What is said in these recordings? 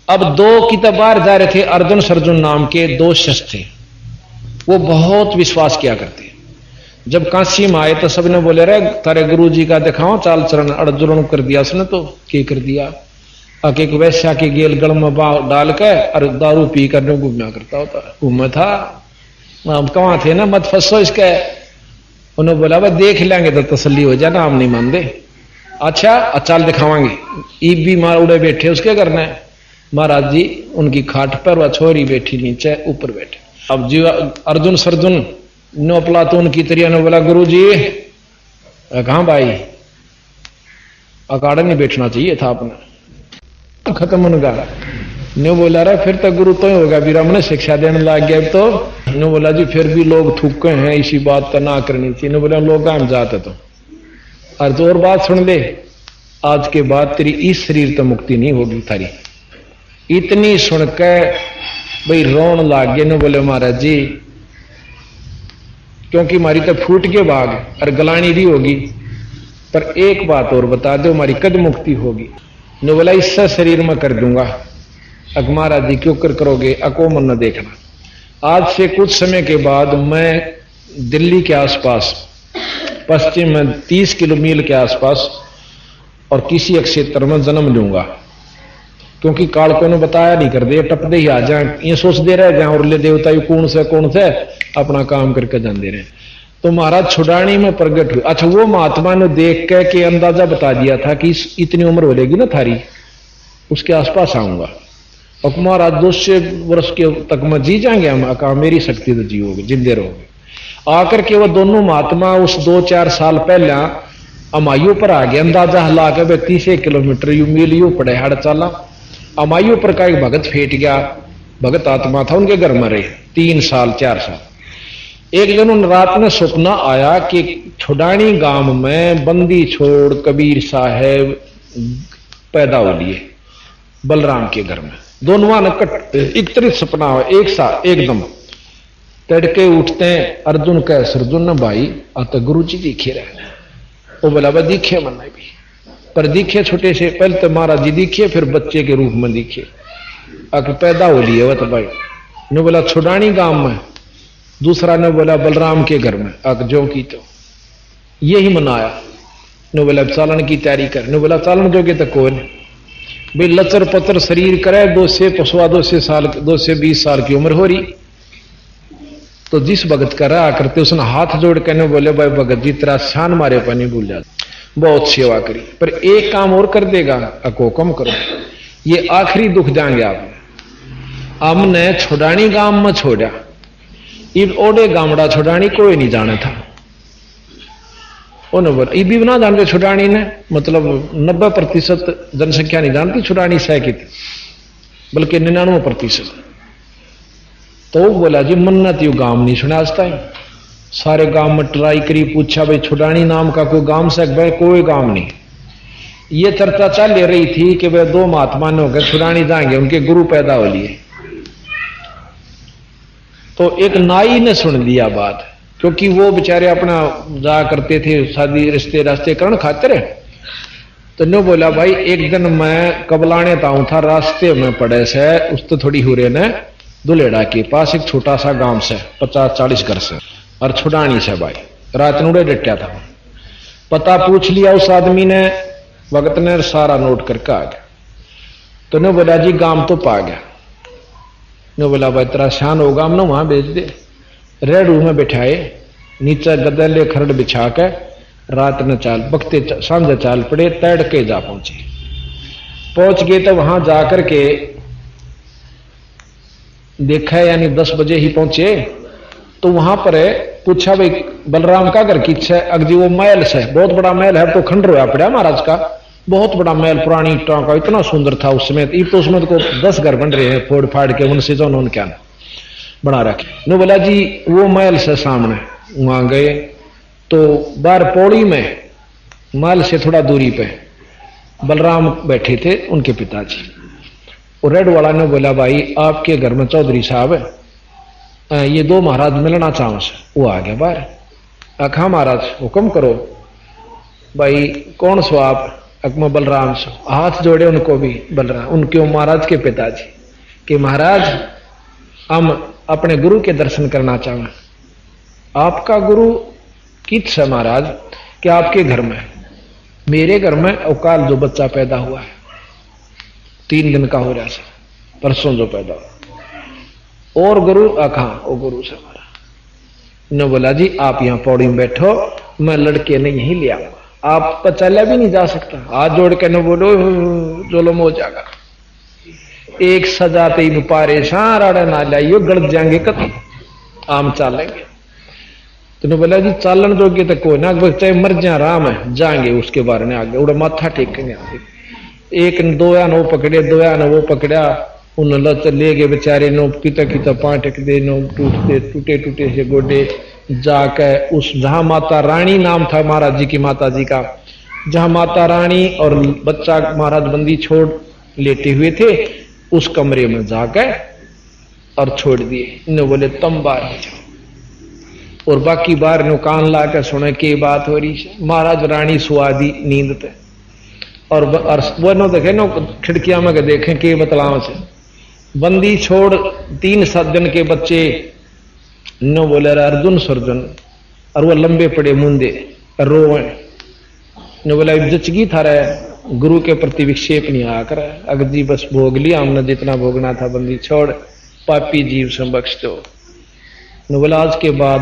अब दो की तो बाहर जा रहे थे, अर्जुन सर्जुन नाम के दो शिष्य थे, वो बहुत विश्वास किया करते। जब काशी में आए तो सबने बोले रे तारे गुरु जी का दिखाओ चाल चरण, अर्जुन कर दिया उसने तो क्या कर दिया, एक वैश्या के गेल गल में डाल के और दारू पी कर घूमना करता होता, घूमा था। हम कहाँ थे ना, मत फंसो इसके। उन्होंने बोला वह देख लेंगे तो तसल्ली हो जाना, हम नहीं मानते। अच्छा चाल दिखावांगे। ईब भी मार उड़े बैठे, उसके करना है। महाराज जी उनकी खाट पर वह छोरी बैठी नीचे, ऊपर बैठे। अब जी अर्जुन सर्जुन नो प्लातून की तरिया ने बोला गुरु जी कहाँ भाई, अकाड़ा नहीं बैठना चाहिए था आपने, खत्म उनका। ने बोला रहा फिर तो गुरु तो ही होगा, बीरा मैंने शिक्षा देने लग गया। तो ने बोला जी फिर भी लोग थूके हैं, इसी बात तो ना करनी चाहिए। ने बोला लोग हम जाते तो और बात सुन ले, आज के बाद तेरी इस शरीर तो मुक्ति नहीं होगी थारी। इतनी सुन के भाई रोन लाग गए। ने बोले महाराज जी क्योंकि हमारी तो फूट के भाग और गलानी भी होगी, पर एक बात और बता दो हमारी कद मुक्ति होगी। ने बोला इससे शरीर में कर दूंगा। अग महाराज जी क्यों करोगे, अको मन न देखना। आज से कुछ समय के बाद मैं दिल्ली के आसपास पश्चिम में 30 किलोमीटर के आसपास और किसी एक क्षेत्र में जन्म लूंगा, क्योंकि काल को ने बताया नहीं कर दे, टपदे ही आ जाए, ये सोच दे रहे जहां और ले देवता कौन से अपना काम करके जान दे रहे। तो महाराज छुड़ानी में प्रगट हुए। अच्छा वो महात्मा ने देख के अंदाजा बता दिया था कि इतनी उम्र हो लेगी ना थारी, उसके आसपास आऊंगा। और महाराज 200 वर्ष के तक में जी जाएंगे हम, कहा मेरी शक्ति तो जियोगे, जिंदे रहोगे। आकर के वो दोनों महात्मा उस 2-4 साल पहले अमायु पर आ गए, अंदाजा हला के 30 किलोमीटर यू मील यू पड़े हड़ चाला। अमायु पर का एक भगत फेट गया, भगत आत्मा था, उनके घर में रहे 3 साल 4 साल। एक दिन उन रात में सपना आया कि छुड़ानी गांव में बंदी छोड़ कबीर साहेब पैदा हो लिए बलराम के घर में। दोनों ने एक तरह सपना हो, एक साथ एकदम तड़के उठते हैं। अर्जुन कह सर्जुन न भाई आता गुरु जी दिखे रहे। वो बोला वह दिखे मन भी, पर दिखे छोटे से, पहले तो महाराज जी दिखे फिर बच्चे के रूप में दिखे, आके पैदा हो लिए। वह तो भाई ने बोला छुड़ानी गांव में, दूसरा ने बोला बलराम के घर में। आग जो की तो यही मनाया। ने बोला चालन की तैयारी कर। ने बोला चालन जोगे तो कौन भाई लचर पतर शरीर करे, 220 साल की उम्र हो रही। तो जिस भगत का रहा करते उसने हाथ जोड़ के ने बोले भाई भगत जी तेरा शान मारे पर नहीं भूल जाता, बहुत सेवा करी, पर एक काम और कर देगा, अको कम करो, ये आखिरी दुख देंगे आप। हमने छुड़ानी गांव में छोड़ा, इब ओडे गामड़ा छुड़ानी कोई नहीं जाना था। उन्होंने बोला इब भी ना जानते छुड़ानी ने, मतलब 90% जनसंख्या नहीं जानती छुड़ानी सह की थी, बल्कि 99%। तो वो बोला जी मन्नत यू गांव नहीं सुना आज तक। सारे गांव में ट्राई करी, पूछा भाई छुड़ानी नाम का कोई गांव से, भाई कोई गांव नहीं। ये चर्चा चल रही थी कि वे 2 महात्मा ने होकर छुड़ानी जाएंगे, उनके गुरु पैदा हो लिए। तो एक नाई ने सुन लिया बात, क्योंकि वो बेचारे अपना जा करते थे शादी रिश्ते रास्ते करण खातिर। तो ने बोला भाई एक दिन मैं कबलाने ताऊ था, रास्ते में पड़े से उस तो थोड़ी हो रहे ने दुलेड़ा के पास एक छोटा सा गांव से 50-40 घर से, और छुड़ानी से भाई रात नूड़े डटा था। पता पूछ लिया उस आदमी ने, भगत ने सारा नोट करके आ गया। तो ने बोला जी गांव तो पा गया। ने बोला भाई तेरा शान होगा, हम ना वहां भेज दे। रेड रूम में बैठाए, नीचे गदले खरड़ बिछा के रात ने चाल बकते सांझे चाल पड़े, तैड़ के जा पहुंच गए। तो वहां जाकर के देखा, यानी 10 बजे ही पहुंचे। तो वहां पर पूछा भाई बलराम का घर किस है। अगजी वो महल से, बहुत बड़ा महल है, तो खंडर हुआ पड़ा महाराज का, बहुत बड़ा महल पुरानी ईंटों का, इतना सुंदर था उस समय। तो उसमें को 10 घर बन रहे हैं फोड़ फाड़ के, उनसे जो उन्होंने क्या बना रखे। ने बोला जी वो महल से सामने। वहां गए तो बाहर पौड़ी में महल से थोड़ा दूरी पे बलराम बैठे थे, उनके पिताजी। और रेड वाला ने बोला भाई आपके घर में चौधरी साहब ये 2 महाराज मिलना चाहो से। वो आ गया बाहर। आखा महाराज हुक्म करो। भाई कौन सो आप? अकमा बलराम से हाथ जोड़े उनको भी बलराम, उनके महाराज के पिताजी कि महाराज हम अपने गुरु के दर्शन करना चाहें। आपका गुरु किस है महाराज? कि आपके घर में, मेरे घर में अकाल जो बच्चा पैदा हुआ है 3 दिन का हो रहा है, परसों जो पैदा हुआ। और गुरु कहाँ? वो गुरु से हमारा ने बोला जी आप यहां पौड़ी में बैठो, मैं लड़के ने यहीं ले आऊंगा, आप तो चला भी नहीं जा सकता। हाथ जोड़ के न बोलो जोलम हो जाएगा। एक सजाते ही पारे सारा ना लाइयो गड़ जाएंगे कत आम चालेंगे। तो बोला जी चालन जोगे तो कोई ना, चाहे मर जा राम है जाएंगे उसके बारे में आगे उड़ा माथा टेकेंगे आगे। एक दोया नो पकड़े, दोया ने वो पकड़ा, उन लत ले गए बेचारे नो किता पाटक दे नो टूटे टूटे से गोडे जाके उस जहां माता रानी नाम था महाराज जी की माता जी का, जहां माता रानी और बच्चा महाराज बंदी छोड़ लेटे हुए थे उस कमरे में जाकर और छोड़ दिए। इन्होंने बोले तुम बाहर जाओ, और बाकी बाहर नो कान ला के सुने के बात हो रही है। महाराज रानी सुआदी नींद पे और वो नो देखे नो खिड़कियां में देखें के बतलाव से बंदी छोड़ 3-7 दिन के बच्चे नो बोले अर्जुन सर्जन, और वो लंबे पड़े मुंदे रोए नो बोला जचगी था रहे गुरु के प्रति विक्षेप नहीं आकर अगर जी बस भोग लिया हमने जितना भोगना था, बंदी छोड़ पापी जीव से बख्श दो। नो बोला आज के बाद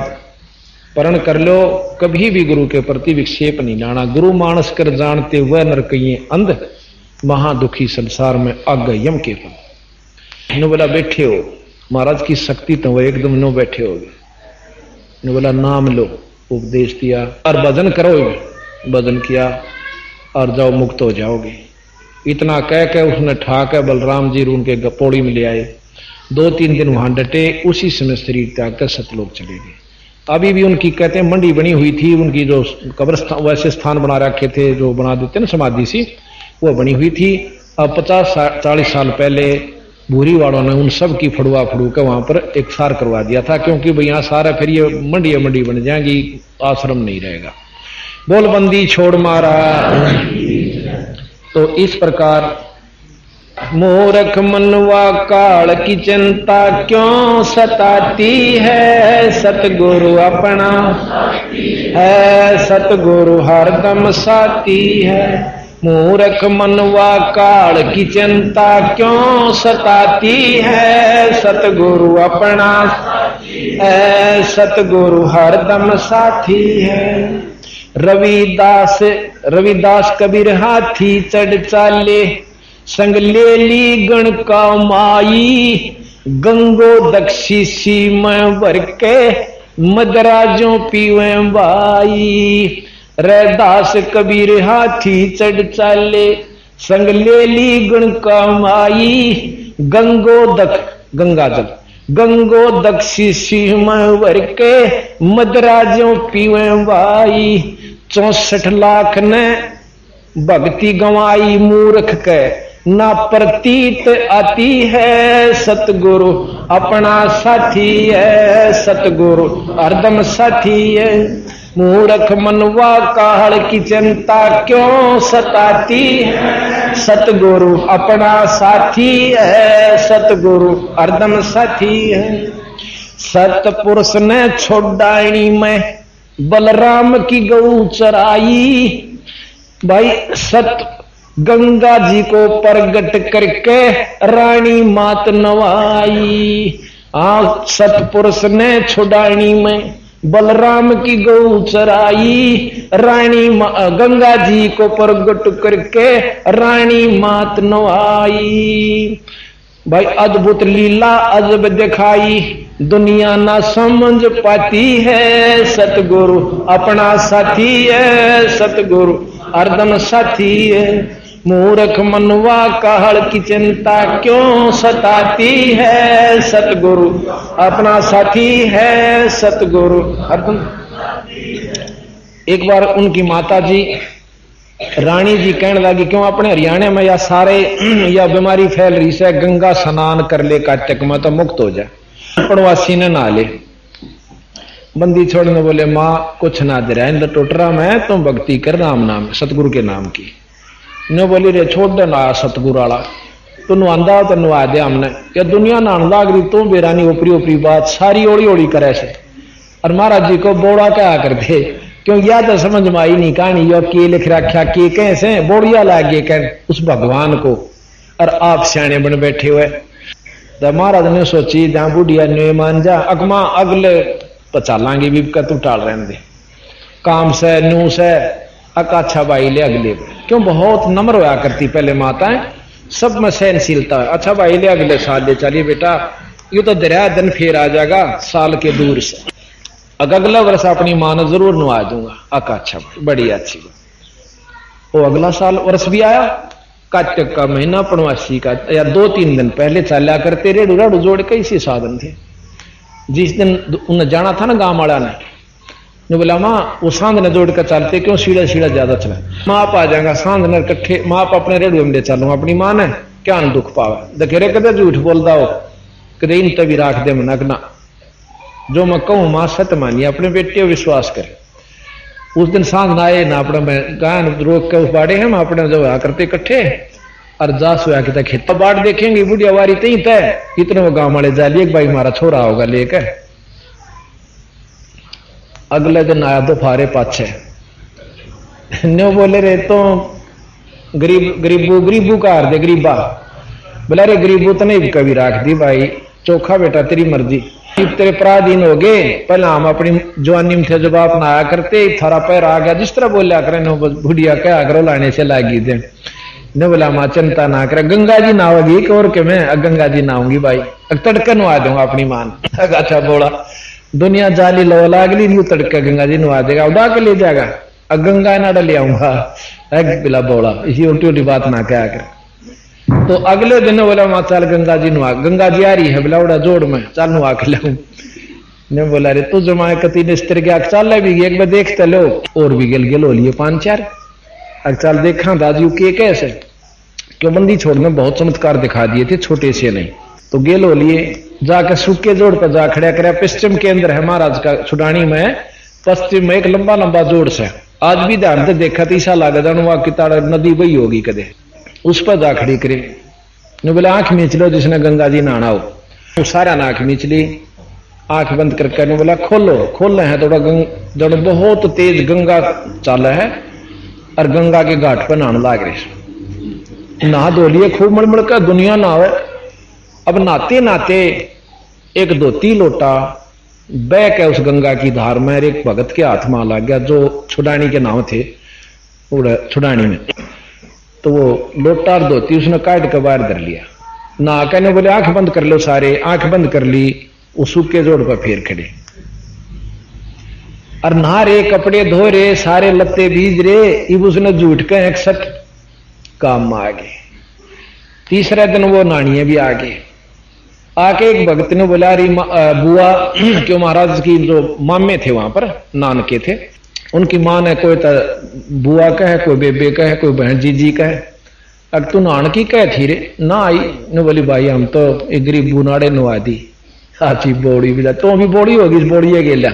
परण कर लो, कभी भी गुरु के प्रति विक्षेप नहीं लाना। गुरु मानस कर जानते वह नरकइये अंध, महादुखी संसार में अग यम के फल। नो बोला बैठे हो, महाराज की शक्ति तो वह एकदम नो बैठे हो। नो बोला नाम लो, उपदेश दिया और भजन करो। भजन किया और जाओ मुक्त हो जाओगे। इतना कह के उसने ठाक बलराम जी उनके पौड़ी में ले आए। 2-3 दिन वहां डटे, उसी समय शरीर त्याग कर सतलोक चले गए। अभी भी उनकी कहते हैं मंडी बनी हुई थी, उनकी जो कब्रस्थान वैसे स्थान बना रखे थे जो बना देते ना समाधि सी, वो बनी हुई थी। अब 50-40 साल पहले भूरी वालों ने उन सब की फड़ुआ फड़ू के वहां पर एक सार करवा दिया था, क्योंकि भाई यहाँ सारा फिर ये मंडी बन जाएगी, आश्रम नहीं रहेगा। बोल बंदी छोड़ मारा। तो इस प्रकार मूर्ख मनवा काल की चिंता क्यों सताती है, सतगुरु अपना है, सतगुरु हरदम साथी है। मूर्ख मनवा काल की चिंता क्यों सताती है, सतगुरु अपना है, सतगुरु हरदम साथी है। रविदास कबीर हाथी चढ़ चाले, संग ले ली गण का माई, गंगो दक्षी सीम भर के मदराजों पीवे बाई। रैदास कबीर हाथी चढ़ चाले, संग ले ली गण का माई, गंगाजल गंगो दक्षी सीम भर के मदराजों पीवे बाई। 64 लाख ने भक्ति गंवाई मूर्ख के ना प्रतीत आती है, सतगुरु अपना साथी है, सतगुरु हरदम साथी है। मूर्ख मनवा काल की चिंता क्यों सताती है, सतगुरु अपना साथी है, सतगुरु हरदम साथी है। सतपुरुष ने छोड़ाई में बलराम की गऊ चराई, भाई सत गंगा जी को प्रगट करके रानी मात नवाई। सतपुरुष ने छुड़ानी में बलराम की गऊ चराई, रानी गंगा जी को प्रगट करके रानी मात नवाई। भाई अद्भुत लीला अजब दिखाई, दुनिया ना समझ पाती है, सतगुरु अपना साथी है, सतगुरु हरदम साथी है। मूर्ख मनवा काल की चिंता क्यों सताती है, सतगुरु अपना साथी है, सतगुरु हरदम। एक बार उनकी माता जी रानी जी कहने लगी क्यों अपने हरियाणा में या सारे या बीमारी फैल रही है, गंगा स्नान कर ले काटक में तो मुक्त हो जाए, पड़वासी ने नहा ले। बंदी छोड़ने बोले माँ कुछ ना दे रहा है टोटरा में, तुम भक्ति कर राम नाम सतगुरु के नाम की। ने बोली रे छोड़ देना सतगुरु वाला तो नुआंदा तो नुआ दे हमने या दुनिया नहान लाग रही तो बेरानी ओपरी ओपरी बात सारी ओड़ी ओड़ी करे से। और महाराज जी को बोड़ा क्या करते क्यों या तो समझ में आई नहीं कहानी यो के लिख रखा के कैसे बोड़िया लागे कर उस भगवान को और आप सियाने बन बैठे हुए। तो महाराज ने सोची जहां बुढ़िया ने मान जा अगमा अगले पचालांगे भी तू टाल रहने दे काम से नू से अच्छा भाई ले अगले क्यों बहुत नम्र होया करती पहले माताएं सब में सहनशीलता है। अच्छा भाई ले अगले साल ले चलिए बेटा ये तो दरिया दिन फिर आ जाएगा साल के दूर से अगला वर्ष अपनी मां ने जरूर नुआ दूंगा अका अच्छा बड़ी अच्छी बात। वो अगला साल वर्ष भी आया काटक का महीना पनवासी का या 2-3 दिन पहले चला करते रेडू रेडू जोड़ के इसी साधन थे। जिस दिन उन्हें जाना था ना गांव वाला ने बोला माँ वो सांध ने जोड़ कर चलते क्यों सीढ़ा सीढ़ा ज्यादा चला माँ आप आ जाएगा सांध ने कट्ठे माँ आप अपने रेडू में ले चलूँ अपनी माँ ने क्या न दुख पावे दखेरे कदे झूठ बोलता हो कदे इन तभी राख दे मनक ना जो मैं कहूँ माँ सत्य मानिए अपने बेटे विश्वास करे। उस दिन सांध ना आए ना अपने में गान रोक के उस बाड़े हम अपने जो करते इकट्ठे और जास हुआ कि खेता बाट देखेंगे बुढ़िया वारी तई तय इतने वो गांव वाले जा लिए भाई हमारा छोरा होगा लेकर। अगले दिन आया तो फारे पाछे न्यो बोले रे तो गरीबू का हार दे गरीबा बोला रे गरीबू तो नहीं कभी राख दी भाई चोखा बेटा तेरी मर्जी तेरे पराधीन हो गए पहले हम अपनी जवानी में थे जब आप ना आया करते थारा पैर आ गया जिस तरह बोलिया करे नो बुढ़िया क्या करो लाने से लागी दे ने बोला माँ चिंता ना करे गंगा जी नहाओगी एक और के मैं गंगा जी नहाऊंगी भाई तड़के नुआ दूंगा अपनी मान। अच्छा बोला दुनिया जाली लो लागली नहीं तड़के गंगा जी नुआ देगा उड़ा के ले जाएगा गंगा ना ले आऊंगा बिला बोला इसी उल्टी उल्टी बात ना क्या करे। तो अगले दिन बोला माँ चल गंगा जी नुआ गंगा जी आ रही है बोला उड़ा जोड़ में चल नुआ के लाऊं ने बोला रे तू जमाए कती ने स्त्री के चल भी एक बार देखते लो और भी गिल हो लिए 5-4 चल देखा दाजू के कैसे क्यों बंदी छोड़ने बहुत चमत्कार दिखा दिए थे छोटे से नहीं तो गेल हो लिए जाकर सूखे जोड़ पर जा खड़ा कर पश्चिम के अंदर है महाराज का छुडानी में पश्चिम में एक लंबा लंबा जोड़ से आज भी ध्यान से देखा तो ईसा लागे जान वहां किताड़ नदी बही होगी कदे उस पर जा खड़ी करे ने बोले आंख मीच लो जिसने गंगा जी नहाना हो सारा ने आंख मीच ली आंख बंद करके ने बोला खोलो खोल रहे हैं थोड़ा जब बहुत तेज गंगा चाल है और गंगा के घाट पर नहाने लाग रहे नहा धो लिए खूब मड़मड़ का दुनिया नहावे। अब नहाते नहाते एक धोती लोटा बह के उस गंगा की धार में एक भगत के हाथ में लग गया जो छुडानी के नाम थे छुडानी में तो वो लोटा और धोती उसने काट के बाहर धर लिया नहा कहने बोले आंख बंद कर लो सारे आंख बंद कर ली वो सूखे जोड़ पर फेर खड़े और नहा रे कपड़े धो रे सारे लत्ते बीज रे इब उसने झूठ के 61 काम में आ गए। तीसरे दिन वो नानिये भी आ गए आके एक भक्त ने बोला रही बुआ क्यों महाराज की जो मामे थे वहां पर नानके थे उनकी मां ने कोई तो बुआ कहे कोई बेबे कहे कोई बहन जीजी कहे अब तू नान की कह थी रे ना आई ने बोली भाई हम तो एक गरीब बुनाड़े नुआ दी साची बोड़ी भी तो भी बोड़ी होगी इस बोड़ी है गेला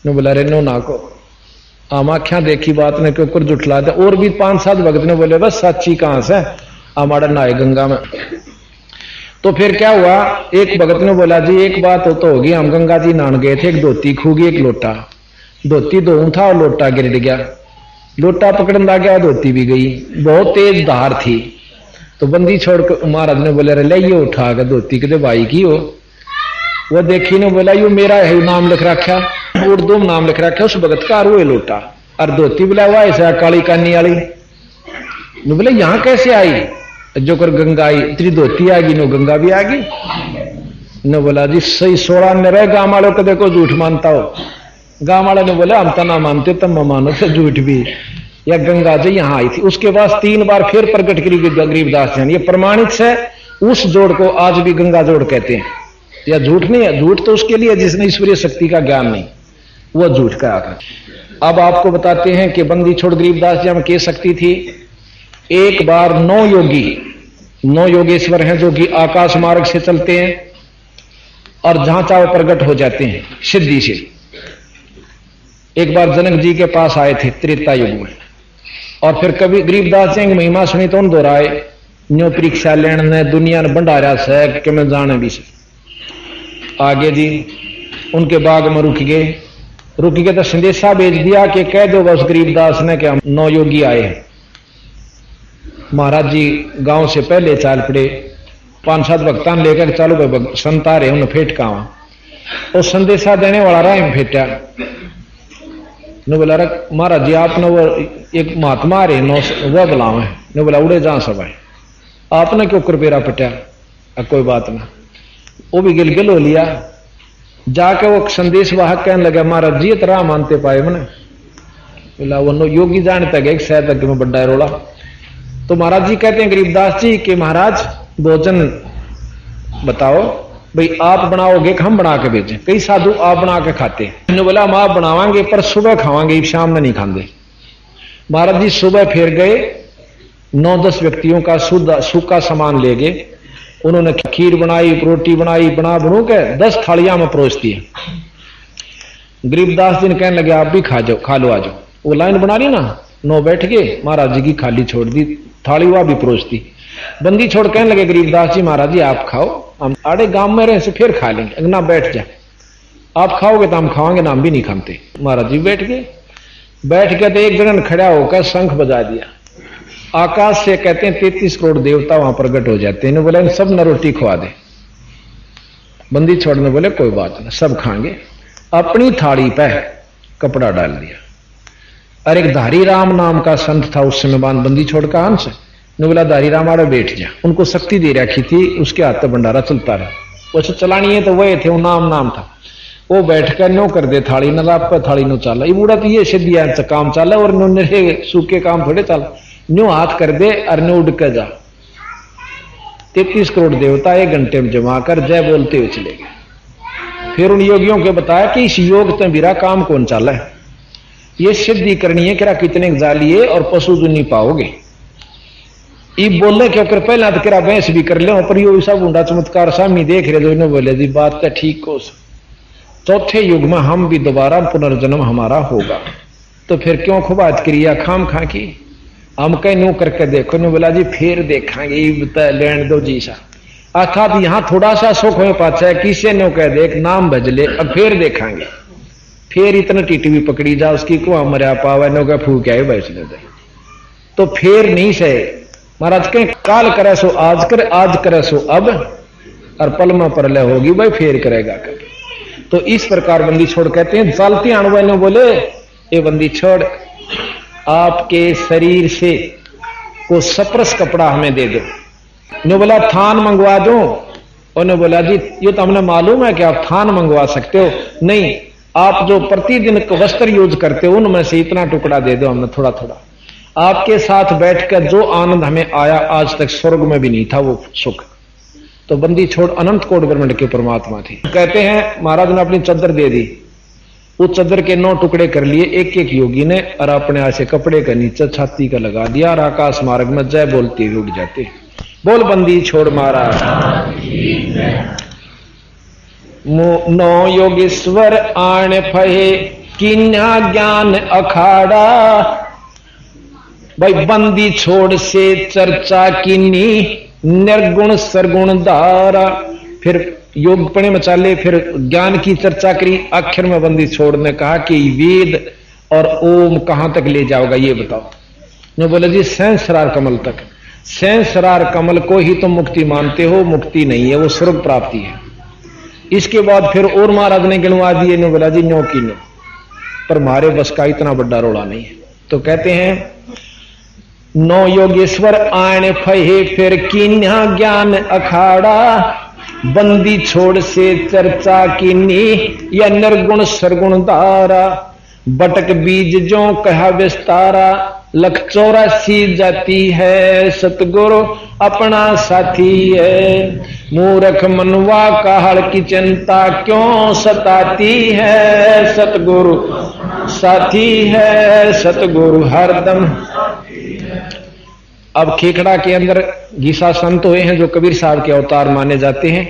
ने बोला रे नो ना को आम आख्या देखी बात ने के ऊपर जुटला दे और भी 5-7 भक्त ने बोले बस साची कहां से हमारा नहाए गंगा में। तो फिर क्या हुआ एक भगत ने बोला जी एक बात हो तो होगी हम गंगा जी नहान गए थे एक धोती खूगी एक लोटा धोती धोऊं था और लोटा गिर गया लोटा पकड़ने लग गया धोती भी गई बहुत तेज धार थी तो बंदी छोड़कर महाराज ने बोले रे ले ये उठा कर धोती के भाई की हो वो देखी ने बोला यू मेरा है नाम लिख रखा उर्दू में नाम लिख रखा उस भगत का हुए लोटा और धोती बोला हुआ ऐसा काली कानी वाली ने बोले यहां कैसे आई जो कर गंगा आई तेरी धोती आ गई नो गंगा भी आ गई ने बोला जी सही 16 में रहे गांव वालों को देखो झूठ मानता हो गांव वाले ने बोला हम तो ना मानते तब मानो तो झूठ भी या गंगा जी यहां आई थी। उसके बाद 3 बार फिर प्रकट करी गरीबदास जी ये प्रमाणित है उस जोड़ को आज भी गंगा जोड़ कहते हैं या झूठ नहीं है झूठ तो उसके लिए जिसने ईश्वरीय शक्ति का ज्ञान नहीं वो झूठ का आकर। अब आपको बताते हैं कि बंदी छोड़ गरीबदास जी में क्या शक्ति थी। एक बार 9 योगेश्वर हैं जो कि आकाश मार्ग से चलते हैं और जहां चाहो प्रकट हो जाते हैं सिद्धि से। एक बार जनक जी के पास आए थे त्रेता युग में और फिर कभी गरीबदास जी की महिमा सुनी तो उन दोहराए न्यो परीक्षा लेने ने दुनिया ने भंडारा से कि मैं जाने भी से आगे जी उनके बाग में रुक गए तो संदेशा भेज दिया कि कह दो बस गरीबदास ने कि हम 9 योगी आए हैं। महाराज जी गांव से पहले चाल पड़े, 5-7 भक्तान लेकर चालू भाई संत आ रहे उन्हें फेट कहा और संदेशा देने वाला राय में फेटा ने बोला महाराज जी आपने वो एक महात्मा आ रहे वह बुलाओ है ने बोला उड़े जा सब है आपने क्यों कृपेरा पटा कोई बात ना वो भी गिलगिल हो लिया। जाके वो संदेश वाहक कहने लगा महाराज जी तरह मानते पाए मैंने बोला वो योगी जानते गए शायद अगे में बड़ा रोला। तो महाराज जी कहते हैं गरीबदास जी कि महाराज भोजन बताओ भाई आप बनाओगे कि हम बना के भेजें। कई साधु आप बना के खाते हैं। मैंने बोला हम आप बनावांगे पर सुबह खावांगे शाम में नहीं खाते। महाराज जी सुबह फिर गए 9-10 व्यक्तियों का सूखा सामान ले गए। उन्होंने खीर बनाई रोटी बनाई बनू के 10 थालियां में परोस दी। गरीबदास जी ने कहने लगे आप भी खा लो आ जाओ। वो लाइन बना ली ना 9 बैठ गए महाराज जी की खाली छोड़ दी थाली वह भी परोस दी। बंदी छोड़ कहने लगे गरीबदास जी महाराज जी आप खाओ हम आड़े गांव में रहे से फिर खा लेंगे अगना बैठ जा आप खाओगे तो हम खाओगे ना हम भी नहीं खाते। महाराज जी बैठ गए तो एक जगह खड़ा होकर शंख बजा दिया। आकाश से कहते हैं 33 करोड़ देवता वहां प्रकट हो जाते हैं। बोले इन सब न रोटी खवा दे। बंदी छोड़ने बोले कोई बात नहीं सब खाएंगे। अपनी थाली पर कपड़ा डाल दिया और एक धारी राम नाम का संत था उस समय बांध बंदी छोड़ का हंस ने बोला धारी राम आड़े बैठ जा। उनको शक्ति दे रखी थी उसके हाथ में भंडारा चलता रहा वैसे चलानी है तो वह थे वो नाम था। वो बैठ कर नो कर दे थाली न रात पर थाली नो चाला ये बूढ़ा तो ये सिद्धिया काम चाला और नो सूखे काम थोड़े चाला न्यू हाथ कर दे और न्यू उड़ कर जा। 33 करोड़ देवता 1 घंटे में जमा कर जय बोलते हुए चले गए। फिर उन योगियों को बताया कि इस योग तो मेरा काम कौन चाला है ये सिद्धि करनी है कि कितने जालिए और पशु जो नहीं पाओगे ये बोलने के ऊपर पहला तो किरा बहस भी कर ले पर यो सब ऊंडा चमत्कार सामने देख रहे जो बोले जी बात तो ठीक हो। चौथे युग में हम भी दोबारा पुनर्जन्म हमारा होगा तो फिर क्यों खुबात क्रिया खाम खा की हम कहीं नो करके देखो ने बोला जी फिर देखेंगे लेन दो जी सा अर्थात यहां थोड़ा सा सुख हो पाता है किसी ने कह देख नाम भज ले अब फिर देखेंगे फिर इतना टीटी पकड़ी जा उसकी को मरिया पावा नो का फूक आए बैठने दे तो फिर नहीं सहे। महाराज कहें काल करे सो आज कर आज करे सो अब और पलमा परलय होगी भाई फिर करेगा कर। तो इस प्रकार बंदी छोड़ कहते हैं चलती अणुआ ने बोले ये बंदी छोड़ आपके शरीर से को सप्रस कपड़ा हमें दे दो। ने बोला थान मंगवा दो उन्होंने बोला जी ये तो हमने मालूम है कि आप थान मंगवा सकते हो नहीं आप जो प्रतिदिन वस्त्र यूज करते हो उनमें से इतना टुकड़ा दे दो हमने थोड़ा थोड़ा। आपके साथ बैठकर जो आनंद हमें आया आज तक स्वर्ग में भी नहीं था वो सुख। तो बंदी छोड़ अनंत कोट ब्रह्मांड के परमात्मा थी। कहते हैं महाराज ने अपनी चद्दर दे दी उस चद्दर के 9 टुकड़े कर लिए एक योगी ने और अपने ऐसे कपड़े का नीचे छाती का लगा दिया और आकाश मार्ग में जय बोलते हुए उड़ जाते। बोल बंदी छोड़ महाराज 9 योगेश्वर आण फहे किन्या ज्ञान अखाड़ा भाई बंदी छोड़ से चर्चा किन्नी निर्गुण सरगुण धारा। फिर योगपणे मचाले फिर ज्ञान की चर्चा करी। आखिर में बंदी छोड़ ने कहा कि वेद और ओम कहां तक ले जाओगा ये बताओ। ने बोले जी सहस्रार कमल तक। सहस्रार कमल को ही तुम मुक्ति मानते हो मुक्ति नहीं है वो स्वर्ग प्राप्ति है। इसके बाद फिर और महाराज ने गिनवा दिए। ने बोला जी नो की नो पर मारे बस का इतना बड़ा रोड़ा नहीं है। तो कहते हैं 9 योगेश्वर आण फहे फिर किन्या ज्ञान अखाड़ा बंदी छोड़ से चर्चा कीनी या निर्गुण सरगुण धारा। बटक बीज जो कहा विस्तारा 184 जाती है सतगुरु अपना साथी है। मूर्ख मनवा काहड़ की चिंता क्यों सताती है सतगुरु साथी है सतगुरु हरदम। अब खेखड़ा के अंदर गीसा संत हुए हैं जो कबीर साहब के अवतार माने जाते हैं।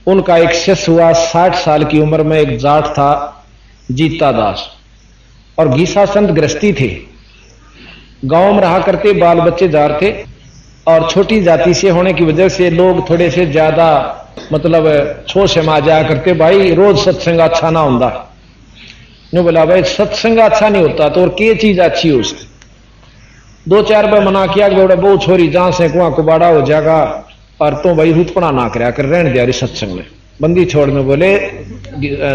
उनका एक शिष्य हुआ 60 साल की उम्र में एक जाट था जीता दास और गीसा संत गृहस्थी थे। गांव में रहा करते, बाल बच्चे जार थे, और छोटी जाति से होने की वजह से लोग थोड़े से ज्यादा मतलब छो समा जाया करते, भाई रोज सत्संग अच्छा ना होता। नो बोला भाई सत्संग अच्छा नहीं होता तो और क्या चीज अच्छी हो उसे। 2-4 बार मना किया कि बहु छोरी जहां से कुआं कुबाड़ा हो जाएगा, और तो भाई रुतपड़ा ना करया कर, रहने दिया सत्संग में। बंदी छोड़ने बोले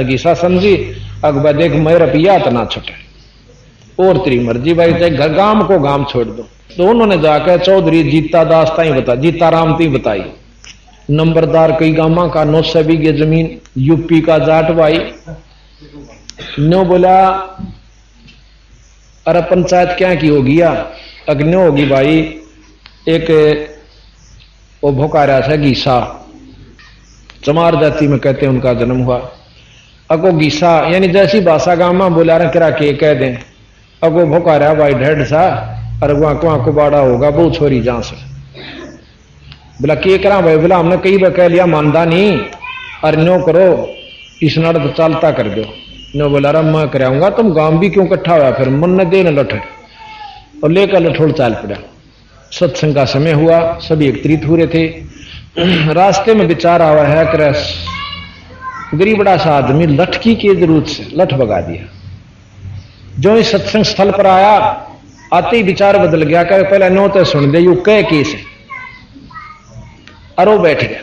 गीसा समझी अकबर देख मेरा पिया तो ना छुटे, और तेरी मर्जी भाई, चाहे घर गांव को गांव छोड़ दो। तो उन्होंने जाकर चौधरी जीता दास ताई बता, जीता राम ती बताई, नंबरदार कई गांव का 900 बीघे जमीन, यूपी का जाट भाई। नो बोला अरे पंचायत क्या की होगी या अग्नि होगी भाई, एक वो भोकारा था गीसा, चमार जाति में कहते हैं उनका जन्म हुआ। अगो गीसा यानी जैसी भाषा गांव में बोला रहा करा के कह दें, अगो भोकारा भाई ढेड सा, अरे वहां कुआं कुबाड़ा होगा बहु छोरी जहां से। बोला के करा भाई, बोला हमने कई बार कह लिया मानदा नहीं, अरे नो करो इस नड़ तो चालता कर दो। नो बोला रहा मैं कराऊंगा, तुम गांव भी क्यों इकट्ठा हुआ, फिर मन न दे न लठ, और लेकर लठोड़ चाल पड़ा। सत्संग का समय हुआ, सभी एकत्रित हो रहे थे। रास्ते में विचार आवा है कर गरीबड़ा सा आदमी लठकी की जरूरत से लठ भगा दिया। जो इस सत्संग स्थल पर आया, आते ही विचार बदल गया, कह पहले नो तो सुन दे यू कह केस है, अरो बैठ गया।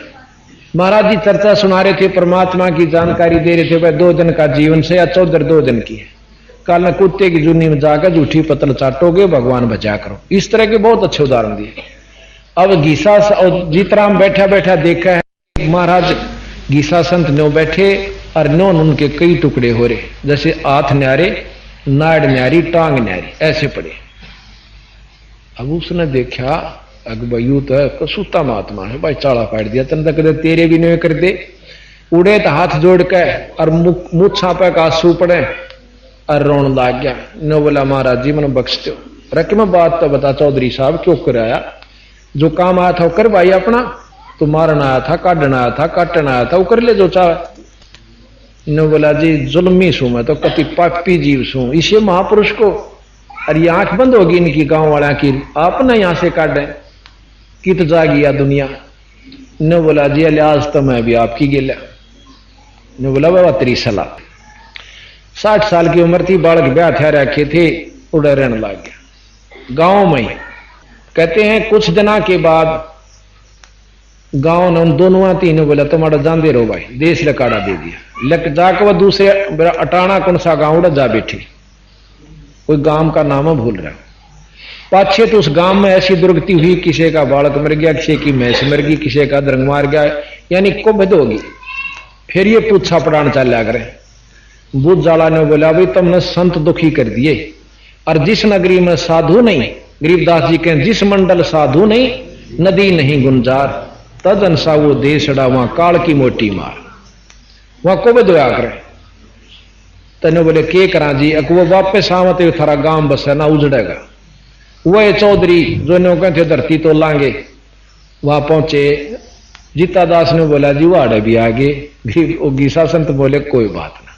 महाराज जी चर्चा सुना रहे थे, परमात्मा की जानकारी दे रहे थे, भाई 2 दिन का जीवन से या 14 2 दिन की है, कल न कुत्ते की जुनी में जाकर झूठी पतल चाटोगे, भगवान बचा करो। इस तरह के बहुत अच्छे उदाहरण दिए। अब गीसा और जीतराम बैठा बैठा देखा है महाराज गीसा संत नो बैठे और नो उनके कई टुकड़े हो रहे, जैसे हाथ न्यारे, नाड़ न्यारी, टांग न्यारी, ऐसे पड़े। अब उसने देखा अगबयू तो कसूता महात्मा है भाई, चाड़ा पाट दिया तन तक तेरे भी नहीं कर दे। उड़े तो हाथ जोड़ के और मुँह छापे का आंसू पड़े और रोन लाग गया। नो बोला महाराज जी मैंने बख्श दो, रख मैं बात तो बता चौधरी साहब क्यों कराया, जो काम आया था वो कर भाई अपना, तो मारना आया था, काटना आया था, काटना आया था, वो कर ले जो चाहे। नो बोला जी जुल्मी सू मैं तो कति पापी जीव सू, इसे महापुरुष को, और ये आंख बंद होगी इनकी गांव वाला की, आपने यहां से काटे कित जा गया दुनिया। ने बोला जी आज तो मैं भी आपकी गिला। ने बोला बाबा तेरी सलाह। 60 साल की उम्र थी, बालक ब्याह थे रखे थे, उड़े रहने लग गया गांव में। कहते हैं कुछ दिना के बाद गांव ने उन दोनों तीनों बोला तुम्हारा जान रहो भाई, देश लकाड़ा दे दिया। लक जाकर वह दूसरे अटाना कौन सा गांव उड़ा जा बैठी, कोई गांव का नाम भूल रहा। पाछे तो उस गांव में ऐसी दुर्गति हुई, किसी का बालक मर गया, किसी की भैंस मर गई, किसी का दरंग मार गया, यानी कुबद होगी। फिर ये पूछा पड़ान चल करे। बुद्ध जाला ने बोला भाई तुमने संत दुखी कर दिए, और जिस नगरी में साधु नहीं, गरीबदास जी कहें जिस मंडल साधु नहीं, नदी नहीं गुंजार, तदन सा वो देशड़ा वहां काल की मोटी मार, वहां कुबद होया करे। तेने बोले के करा जी, वो वापस आवते थारा गांव बसे ना उजड़ेगा। वह चौधरी जो नो कहते धरती तो लांगे, वहां पहुंचे। जीता दास ने बोला जी वाड़े भी आगे। गीसा संत बोले कोई बात ना,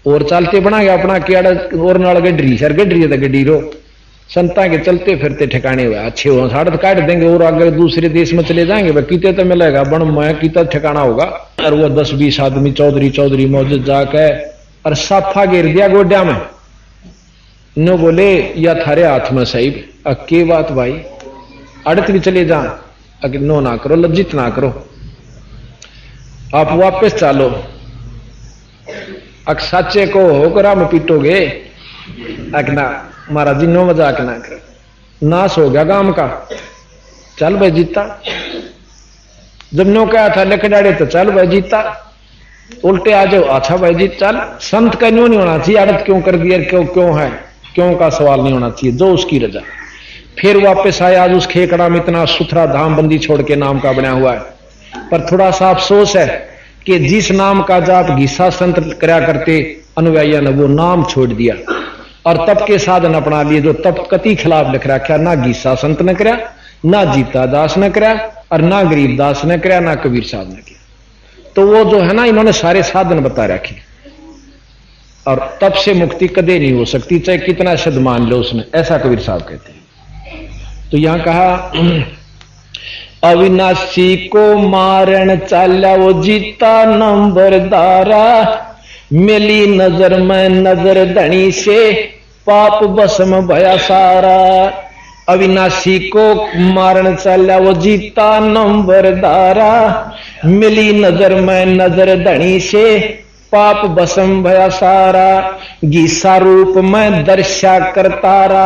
और चलते बना गया अपना केड़ा और नाल गड्ढरी सर गड्ढरी है तो गड्ढी रो, संता के चलते फिरते ठिकाने हुए अच्छे हो, साढ़े काट देंगे और आगे दूसरे देश में चले जाएंगे, वह कीते तो मिलेगा बन मैं कीता ठिकाना होगा। और वो 10-20 आदमी चौधरी चौधरी मौजूद जाके और साफा गिर दिया गोड्या में। नो बोले या थारे हाथ में साहिब, के बात भाई, अड़त भी चले जा, अगर नो ना करो, लज्जित ना करो, आप वापस चालो, अक साचे को होकर आप पीटोगे, अकना महाराज जी नो मजाक ना कर, नाश हो गया गांव का। चल भाई जीता, जब नो कहा था लेके डाड़े तो चल भाई जीता, उल्टे आ जाओ अच्छा भाई जी चल। संत का न्यों नहीं होना चाहिए, अड़त क्यों कर दिया, क्यों है, क्यों का सवाल नहीं होना चाहिए, जो उसकी रजा। फिर वापस आए, आज उस खेकड़ा में इतना सुथरा धाम बंदी छोड़ के नाम का बना हुआ है, पर थोड़ा सा अफसोस है कि जिस नाम का जाप गीसा संत करा करते अनुयायियों ने वो नाम छोड़ दिया और तप के साधन अपना लिए, जो तप कति खिलाफ लिख रखा, ना गीसा संत ने करा, ना जीता दास ने करा, और ना गरीबदास ने करा, ना कबीर साहब ने किया। तो वो जो है ना, इन्होंने सारे साधन बता रखे, और तब से मुक्ति कदे नहीं हो सकती, चाहे कितना शब्द मान लो उसने, ऐसा कबीर साहब कहते हैं। तो यहां कहा अविनाशी को मारण चाला वो जीता नंबरदारा, मिली नजर में नजर धनी से पाप भस्म भया सारा। अविनाशी को मारण चाला वो जीता नंबरदारा, मिली नजर में नजर धनी से पाप भस्म भया सारा। गीसा रूप में दर्शा करतारा,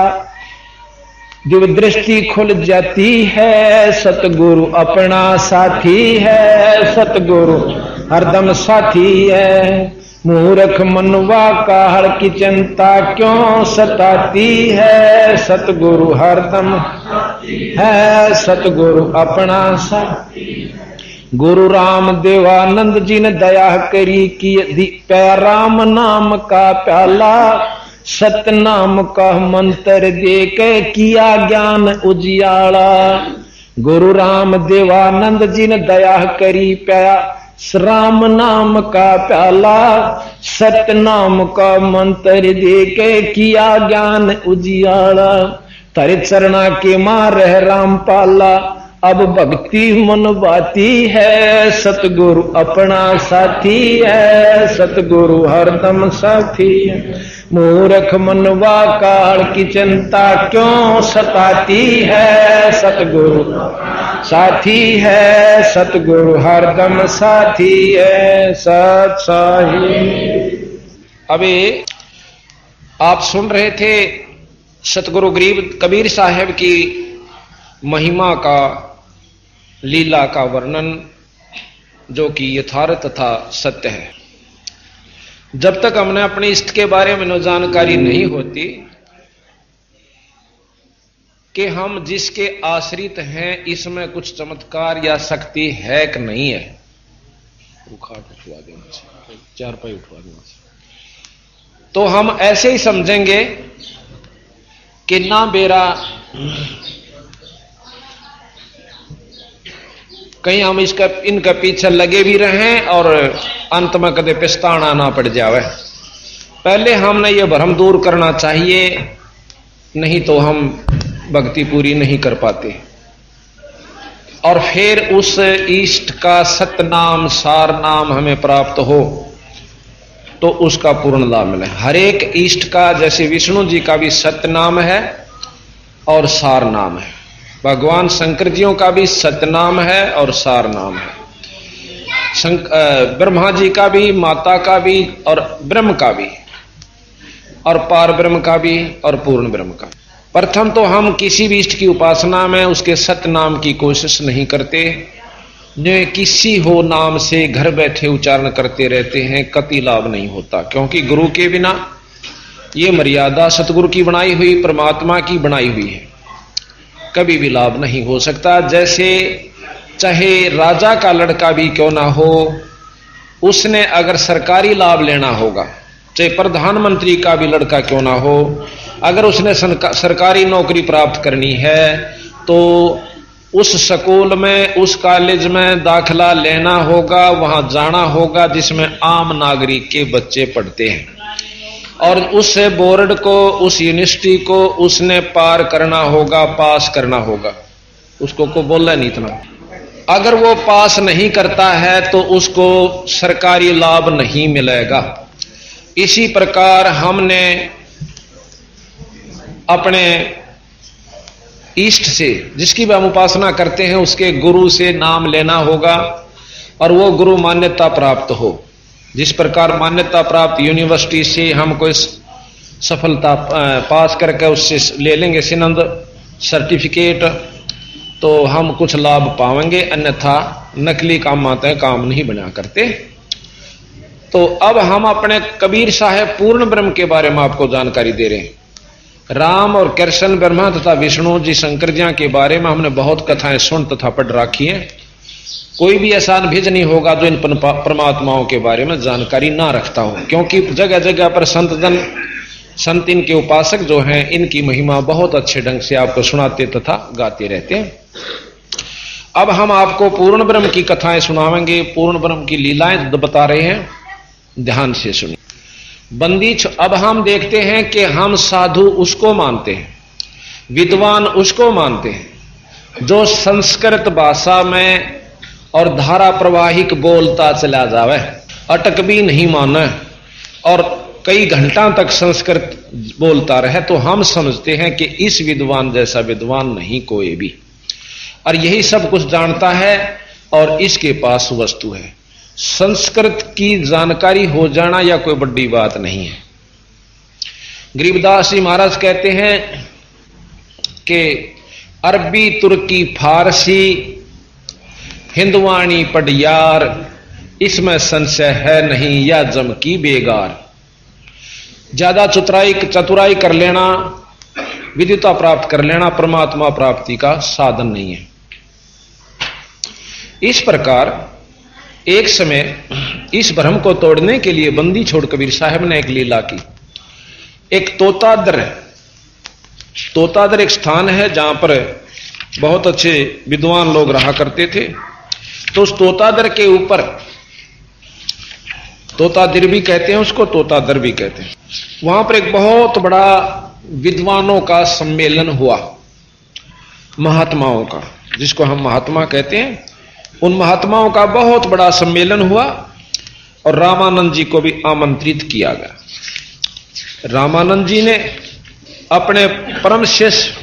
दिव्य दृष्टि खुल जाती है, सतगुरु अपना साथी है, सतगुरु हरदम साथी है। मूर्ख मनवा काहड़ की चिंता क्यों सताती है, सतगुरु हरदम है, सतगुरु अपना साथी। गुरु राम देवानंद जी ने दया करी कि राम नाम का प्याला, सतनाम का मंत्र दे के किया ज्ञान उजियाला। गुरु राम देवानंद जी ने दया करी प्या राम नाम का प्याला, सतनाम का मंत्र दे के किया ज्ञान उजियाला। तेरे चरणा के मार राम पाला, अब भक्ति मन बाती है, सतगुरु अपना साथी है, सतगुरु हरदम साथी है। मूर्ख मनवा काल की चिंता क्यों सताती है, सतगुरु साथी है, सतगुरु हरदम साथी है, सत साही। अभी आप सुन रहे थे सतगुरु गरीब कबीर साहब की महिमा का, लीला का वर्णन, जो कि यथार्थ तथा सत्य है। जब तक हमने अपने इष्ट के बारे में जानकारी नहीं होती कि हम जिसके आश्रित हैं इसमें कुछ चमत्कार या शक्ति है कि नहीं है, उखाड़ उठवा देना चाहिए, चारपाई उठवा देना चाहिए, तो हम ऐसे ही समझेंगे कि ना बेरा कहीं हम इनका पीछे लगे भी रहें और अंत में कदे पिछताना ना पड़ जावे। पहले हमने ये भ्रम दूर करना चाहिए, नहीं तो हम भक्ति पूरी नहीं कर पाते। और फिर उस इष्ट का सतनाम सार नाम हमें प्राप्त हो तो उसका पूर्ण लाभ मिले। हर एक इष्ट का, जैसे विष्णु जी का भी सतनाम है और सार नाम है, भगवान शंकर जियों का भी सतनाम है और सार नाम है, ब्रह्मा जी का भी, माता का भी और ब्रह्म का भी, और पार ब्रह्म का भी और पूर्ण ब्रह्म का। प्रथम तो हम किसी भी इष्ट की उपासना में उसके सतनाम की कोशिश नहीं करते, जो किसी हो नाम से घर बैठे उच्चारण करते रहते हैं, कति लाभ नहीं होता। क्योंकि गुरु के बिना ये मर्यादा सतगुरु की बनाई हुई, परमात्मा की बनाई हुई है, कभी भी लाभ नहीं हो सकता। जैसे चाहे राजा का लड़का भी क्यों ना हो, उसने अगर सरकारी लाभ लेना होगा, चाहे प्रधानमंत्री का भी लड़का क्यों ना हो, अगर उसने सरकारी नौकरी प्राप्त करनी है तो उस स्कूल में, उस कॉलेज में दाखिला लेना होगा, वहां जाना होगा जिसमें आम नागरिक के बच्चे पढ़ते हैं, और उस बोर्ड को, उस यूनिवर्सिटी को उसने पार करना होगा, पास करना होगा। उसको को बोलना नहीं इतना। अगर वो पास नहीं करता है तो उसको सरकारी लाभ नहीं मिलेगा। इसी प्रकार हमने अपने इष्ट से, जिसकी भी हम उपासना करते हैं, उसके गुरु से नाम लेना होगा और वो गुरु मान्यता प्राप्त हो। जिस प्रकार मान्यता प्राप्त यूनिवर्सिटी से हम कोई सफलता पास करके उससे ले लेंगे सिनंद सर्टिफिकेट, तो हम कुछ लाभ पाएंगे, अन्यथा नकली काम आते हैं, काम नहीं बना करते। तो अब हम अपने कबीर साहब पूर्ण ब्रह्म के बारे में आपको जानकारी दे रहे हैं। राम और कृष्ण ब्रह्मा तथा विष्णु जी शंकर जी के बारे में हमने बहुत कथाएं सुन तथा पढ़ रखी हैं। कोई भी ऐसा भेज नहीं होगा जो इन परमात्माओं के बारे में जानकारी ना रखता हो, क्योंकि जगह जगह पर संत इनके उपासक जो हैं, इनकी महिमा बहुत अच्छे ढंग से आपको सुनाते तथा गाते रहते हैं। अब हम आपको पूर्ण ब्रह्म की कथाएं सुनावेंगे, पूर्ण ब्रह्म की लीलाएं बता रहे हैं, ध्यान से सुनिए। अब हम देखते हैं कि हम साधु उसको मानते हैं, विद्वान उसको मानते हैं जो संस्कृत भाषा में और धारा प्रवाहिक बोलता चला जावे, अटक भी नहीं माने और कई घंटा तक संस्कृत बोलता रहे, तो हम समझते हैं कि इस विद्वान जैसा विद्वान नहीं कोई भी, और यही सब कुछ जानता है और इसके पास वस्तु है। संस्कृत की जानकारी हो जाना या कोई बड़ी बात नहीं है। गरीबदास जी महाराज कहते हैं कि अरबी, तुर्की, फारसी, हिंदवाणी पढ़ियार, इसमें संशय है नहीं या जम की बेगार। ज्यादा चतुराई कर लेना, विद्युता प्राप्त कर लेना परमात्मा प्राप्ति का साधन नहीं है। इस प्रकार एक समय इस भ्रम को तोड़ने के लिए बंदी छोड़ कबीर साहब ने एक लीला की। एक तोतादर एक स्थान है जहां पर बहुत अच्छे विद्वान लोग रहा करते थे। तो उस तोतादर के ऊपर, तोतादिर भी कहते हैं उसको, तोतादर भी कहते हैं, वहां पर एक बहुत बड़ा विद्वानों का सम्मेलन हुआ, महात्माओं का, जिसको हम महात्मा कहते हैं। उन महात्माओं का बहुत बड़ा सम्मेलन हुआ और रामानंद जी को भी आमंत्रित किया गया। रामानंद जी ने अपने परम शिष्य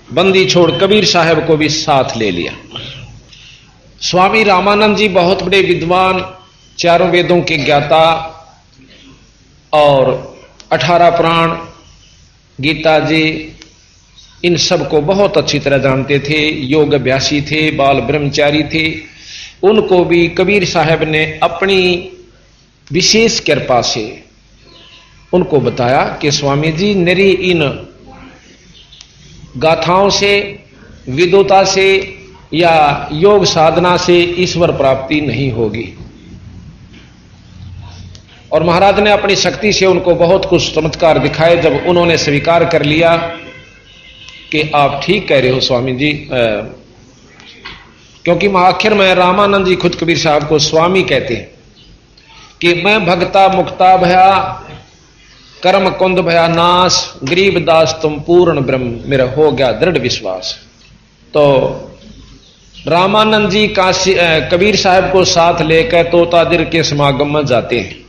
बंदी छोड़ कबीर साहब को भी साथ ले लिया। स्वामी रामानंद जी बहुत बड़े विद्वान, चारों वेदों के ज्ञाता और 18 पुराण, गीता जी, इन सब को बहुत अच्छी तरह जानते थे। योग अभ्यासी थे, बाल ब्रह्मचारी थे। उनको भी कबीर साहब ने अपनी विशेष कृपा से उनको बताया कि स्वामी जी, मेरी इन गाथाओं से, विद्वता से या योग साधना से ईश्वर प्राप्ति नहीं होगी। और महाराज ने अपनी शक्ति से उनको बहुत कुछ चमत्कार दिखाए। जब उन्होंने स्वीकार कर लिया कि आप ठीक कह रहे हो स्वामी जी, क्योंकि आखिर में रामानंद जी खुद कबीर साहब को स्वामी कहते हैं कि मैं भक्ता मुक्ता भया, कर्म कुंद भया नाश, गरीब दास तुम पूर्ण ब्रह्म, मेरा हो गया दृढ़ विश्वास। तो रामानंद जी काशी कबीर साहब को साथ लेकर तोतादिर के समागम में जाते हैं।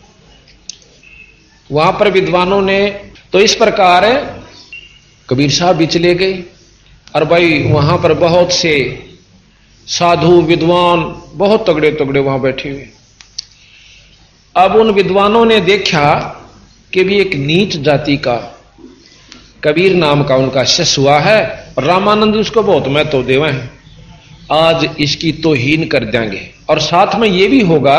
वहां पर विद्वानों ने, तो इस प्रकार कबीर साहब भी चले गए और भाई वहां पर बहुत से साधु विद्वान बहुत तगड़े तगड़े वहां बैठे हुए। अब उन विद्वानों ने देखा कि भी एक नीच जाति का कबीर नाम का उनका शिष्य हुआ है और रामानंद उसको बहुत महत्व देवे हैं, आज इसकी तौहीन कर देंगे और साथ में ये भी होगा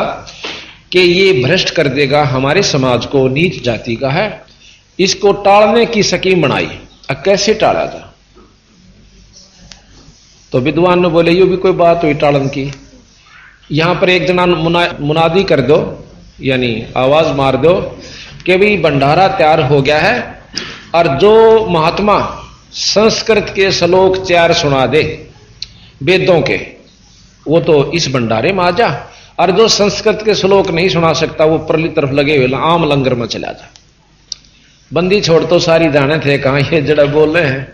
कि ये भ्रष्ट कर देगा हमारे समाज को, नीच जाति का है, इसको टालने की स्कीम बनाई। अब कैसे टाला जा? तो विद्वान ने बोले, ये भी कोई बात हुई टालन की। यहां पर एक जना मुनादी कर दो, यानी आवाज मार दो कि भाई भंडारा तैयार हो गया है और जो महात्मा संस्कृत के श्लोक 4 सुना दे वेदों के, वो तो इस भंडारे में आ जा, और जो संस्कृत के श्लोक नहीं सुना सकता वो परली तरफ लगे हुए आम लंगर में चला जा। बंदी छोड़ तो सारी जाने थे, कहां ये जड़ा बोल रहे हैं,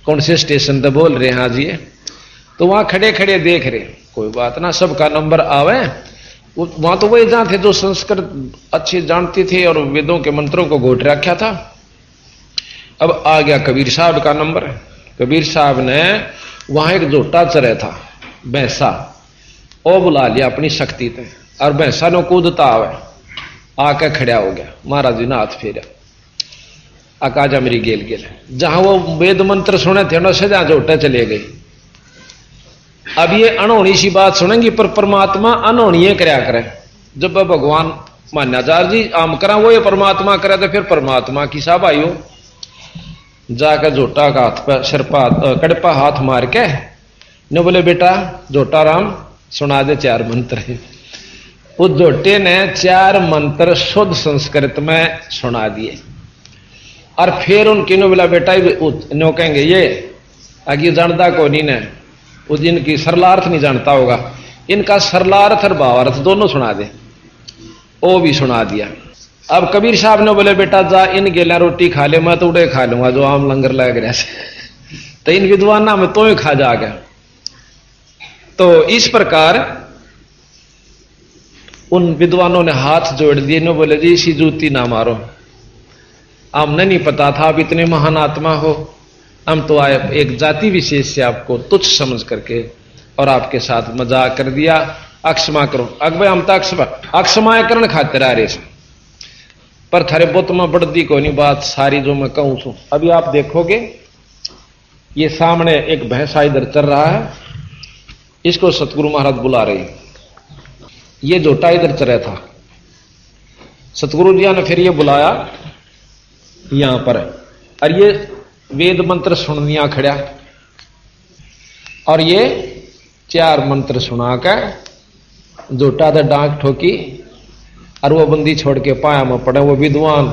कौन से स्टेशन पे बोल रहे हैं आज ये, तो वहां खड़े खड़े देख रहे, कोई बात ना, सबका नंबर आवे। वहां तो वही जहां थे जो संस्कृत अच्छे जानते थे और वेदों के मंत्रों को घोट रखा था। अब आ गया कबीर साहब का नंबर। कबीर साहब ने वहां एक जोटा चरे था भैंसा, ओ बुला लिया अपनी शक्ति ते, और भैंसा ने कूदता आवे, आके खड़ा हो गया। महाराज जी ने हाथ फेरा, आकाजा मेरी गेल गेल। जहां वो वेद मंत्र सुने थे उन्होंने जहां जोटे चले गए। अब ये अनहोनी सी बात सुनेंगी, पर परमात्मा अनहोनी करया करे। जब भगवान मान्याचार्य जी आम करा वो ये परमात्मा करे, तो फिर परमात्मा की साहब आयो। जाकर जोटा का हाथ पर सिरपा कड़पा हाथ मार के ने बोले, बेटा जोटा राम सुना दे 4 मंत्र। उस जोटे ने 4 मंत्र शुद्ध संस्कृत में सुना दिए और फिर उनकी ने बोला, बेटा नो कहेंगे ये आगे जानता को नहीं ने, उस इनकी सरलार्थ नहीं जानता होगा, इनका सरलार्थ और भावार्थ दोनों सुना दे। वो भी सुना दिया। अब कबीर साहब ने बोले बेटा जा इन गेला रोटी खा ले, मैं तो उड़े खा लूंगा जो आम लंगर लग रहा से। तो इन विद्वाना में तो ही खा जा गया। तो इस प्रकार उन विद्वानों ने हाथ जोड़ दिए, ने बोले जी इसी जूती ना मारो, हमने नहीं पता था आप इतने महान आत्मा हो, हम तो आए एक जाति विशेष से आपको तुच्छ समझ करके और आपके साथ मजाक कर दिया, अक्षमा करो। अकबर हम तो अक्षमाकरण खातिर आ रहे से, पर थारे बुत में बढ़ती कोई नहीं बात सारी जो मैं कहूं छू। अभी आप देखोगे ये सामने एक भैंसा इधर चल रहा है, इसको सतगुरु महाराज बुला रहे। ये जोटा इधर चल रहा था, सतगुरु जी ने फिर ये बुलाया यहां पर, और ये वेद मंत्र सुनिया खड़ा, और ये 4 मंत्र सुनाकर जोटा था डांक ठोकी, और वो बंदी छोड़ के पाया में पड़े वो विद्वान।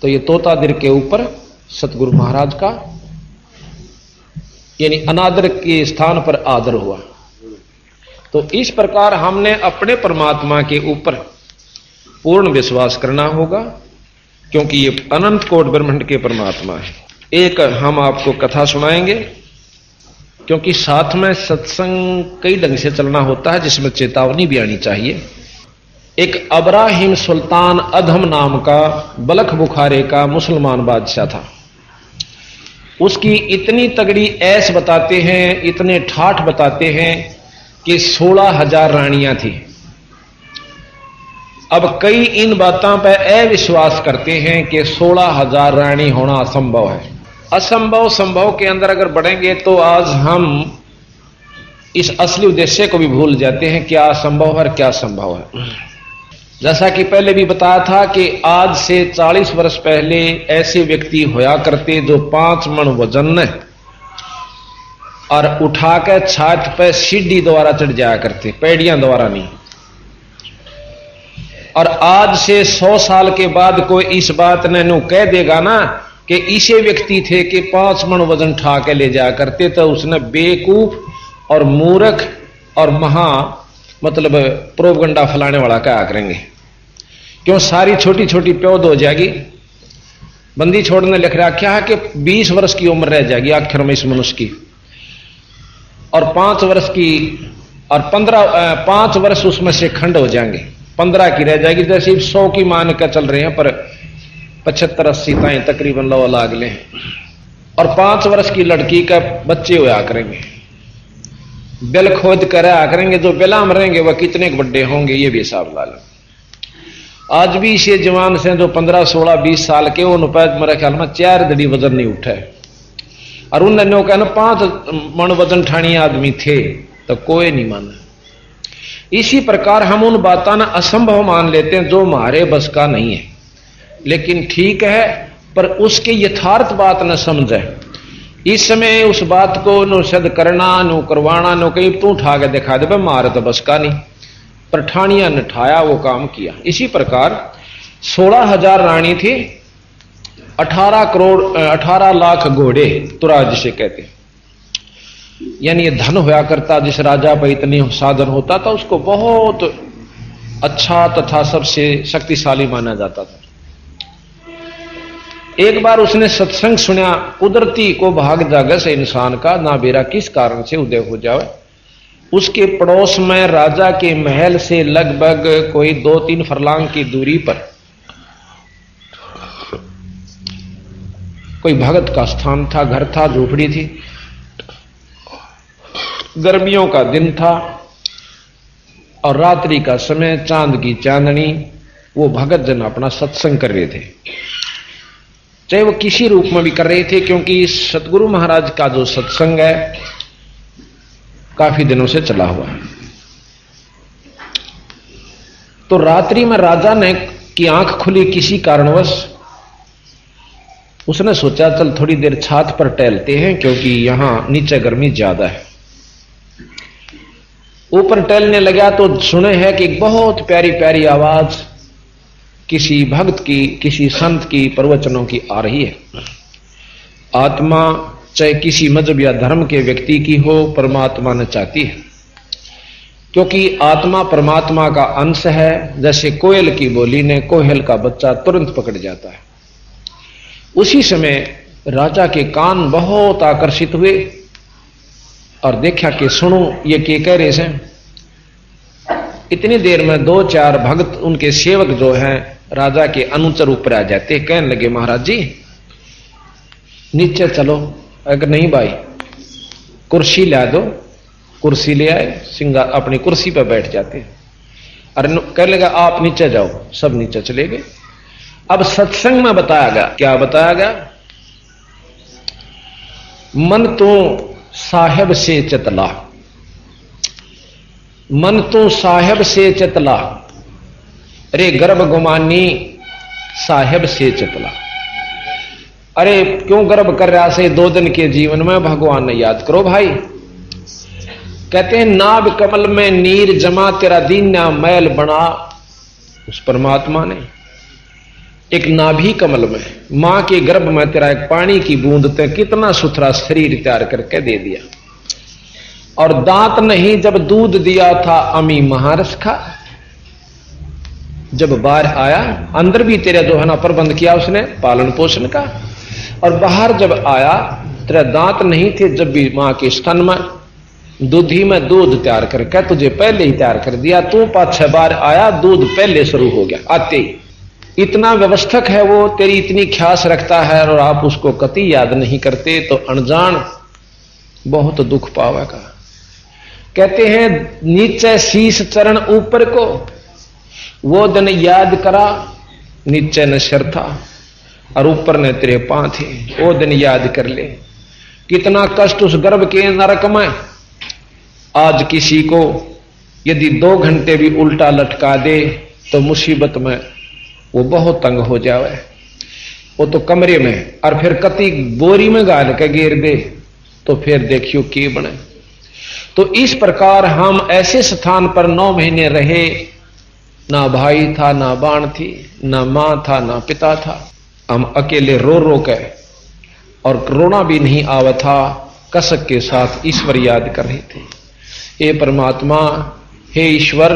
तो ये तोता दिर के ऊपर सतगुरु महाराज का यानी अनादर के स्थान पर आदर हुआ। तो इस प्रकार हमने अपने परमात्मा के ऊपर पूर्ण विश्वास करना होगा, क्योंकि ये अनंत कोट ब्रह्मांड के परमात्मा है। एक हम आपको कथा सुनाएंगे, क्योंकि साथ में सत्संग कई ढंग से चलना होता है जिसमें चेतावनी भी आनी चाहिए। एक अब्राहिम सुल्तान अधम नाम का बलख बुखारे का मुसलमान बादशाह था। उसकी इतनी तगड़ी ऐश बताते हैं, इतने ठाठ बताते हैं कि 16,000 रानियां थी। अब कई इन बातों पर अविश्वास करते हैं कि 16,000 रानी होना असंभव है। असंभव संभव के अंदर अगर बढ़ेंगे तो आज हम इस असली उद्देश्य को भी भूल जाते हैं, क्या असंभव है और क्या संभव है। जैसा कि पहले भी बताया था कि आज से 40 वर्ष पहले ऐसे व्यक्ति होया करते जो 5 मन वजन और उठाकर छात पर सीढ़ी द्वारा चढ़ जाया करते, पैड़ियां द्वारा नहीं। और आज से 100 साल के बाद कोई इस बात ने नु कह देगा ना कि इसे व्यक्ति थे कि 5 मन वजन उठा के ले जाया करते, तो उसने बेवकूफ और मूर्ख और महा मतलब प्रोपगंडा फैलाने वाला क्या करेंगे। क्यों सारी छोटी छोटी प्योद हो जाएगी। बंदी छोड़ने लिख रहा क्या है कि 20 वर्ष की उम्र रह जाएगी आखिर में इस मनुष्य की, और 5 वर्ष की और 5 वर्ष उसमें से खंड हो जाएंगे, 15 की रह जाएगी। जैसे 100 की मान कर चल रहे हैं, पर 75-80 ताई तकरीबन लो लागले हैं, और 5 वर्ष की लड़की का बच्चे होया करेंगे। बिल खोद कर आया करेंगे, जो बिला में रहेंगे वह कितने बड़े होंगे ये भी हिसाब ला लो। आज भी इसे जवान से जो 15, 16, 20 साल के वो नुपैद मेरे ख्याल में 4 दड़ी वजन नहीं उठे, और उन कहना 5 मन वजन ठानी आदमी थे, तो कोई नहीं माना। इसी प्रकार हम उन बातों ना असंभव मान लेते हैं जो हमारे बस का नहीं है, लेकिन ठीक है पर उसके यथार्थ बात न समझे। इस समय उस बात को नो सिद्ध करना, नो करवाना, नो कहीं तू उठा के दिखा दे मारे तो बस का नहीं, पर ठानिया ने ठाया वो काम किया। इसी प्रकार 16,000 रानी थी, 18 लाख घोड़े तुरा जिसे कहते, यानी ये धन होया करता। जिस राजा पर इतने साधन होता था उसको बहुत अच्छा तथा सबसे शक्तिशाली माना जाता था। एक बार उसने सत्संग सुना, कुदरती को भाग जागे से इंसान का ना बेरा किस कारण से उदय हो जाए। उसके पड़ोस में राजा के महल से लगभग कोई 2-3 फरलांग की दूरी पर कोई भगत का स्थान था, घर था, झोपड़ी थी। गर्मियों का दिन था और रात्रि का समय, चांद की चांदनी। वो भगत जन अपना सत्संग कर रहे थे, चाहे वो किसी रूप में भी कर रहे थे, क्योंकि सतगुरु महाराज का जो सत्संग है काफी दिनों से चला हुआ है। तो रात्रि में राजा ने की आंख खुली किसी कारणवश, उसने सोचा चल थोड़ी देर छात पर टहलते हैं, क्योंकि यहां नीचे गर्मी ज्यादा है। ऊपर टहलने लगा तो सुने है कि बहुत प्यारी प्यारी आवाज किसी भक्त की, किसी संत की प्रवचनों की आ रही है। आत्मा चाहे किसी मजहब या धर्म के व्यक्ति की हो, परमात्मा ने चाहती है। क्योंकि आत्मा परमात्मा का अंश है। जैसे कोयल की बोली ने कोयल का बच्चा तुरंत पकड़ जाता है। उसी समय राजा के कान बहुत आकर्षित हुए और देखा कि सुनो ये के कह रहे हैं। इतनी देर में 2-4 भक्त उनके सेवक जो हैं राजा के अनुचर ऊपर आ जाते, कहने लगे महाराज जी नीचे चलो। अगर नहीं भाई कुर्सी ला दो। कुर्सी ले आए, सिंगा अपनी कुर्सी पर बैठ जाते। अरे कह लेगा आप नीचे जाओ, सब नीचे चले गए। अब सत्संग में बताया गया, क्या बताया गया? मन तो साहेब से चतला, मन तो साहेब से चतला, अरे गर्भ गुमानी साहेब से चतला। अरे क्यों गर्भ कर रहा से 2 दिन के जीवन में भगवान ने याद करो भाई। कहते हैं नाभ कमल में नीर जमा तेरा दीना मैल बना। उस परमात्मा ने एक नाभि कमल में मां के गर्भ में तेरा एक पानी की बूंद ते कितना सुथरा शरीर तैयार करके दे दिया। और दांत नहीं जब दूध दिया था अमी महारस खा। जब बाहर आया अंदर भी तेरा जो है ना प्रबंध किया उसने पालन पोषण का। और बाहर जब आया तेरा दांत नहीं थे जब भी मां के स्तन में दूधी में दूध तैयार करके तुझे पहले ही तैयार कर दिया। तू 5-6 बार आया दूध पहले शुरू हो गया आते ही। इतना व्यवस्थक है वो, तेरी इतनी ख्यास रखता है और आप उसको कति याद नहीं करते तो अनजान बहुत दुख पावेगा। कहते हैं नीचे शीश चरण ऊपर को वो दिन याद करा। नीचे न सिर था और ऊपर ने तेरे पांव थे, वो दिन याद कर ले। कितना कष्ट उस गर्भ के नरक में। आज किसी को यदि 2 घंटे भी उल्टा लटका दे तो मुसीबत में वो बहुत तंग हो जावे। वो तो कमरे में और फिर कति बोरी में गाल के गिर दे तो फिर देखियो की बने। तो इस प्रकार हम ऐसे स्थान पर 9 महीने रहे। ना भाई था, ना बाण थी, ना मां था, ना पिता था। हम अकेले रो रो के और रोना भी नहीं आवा था, कसक के साथ ईश्वर याद कर रहे थे। हे परमात्मा, हे ईश्वर,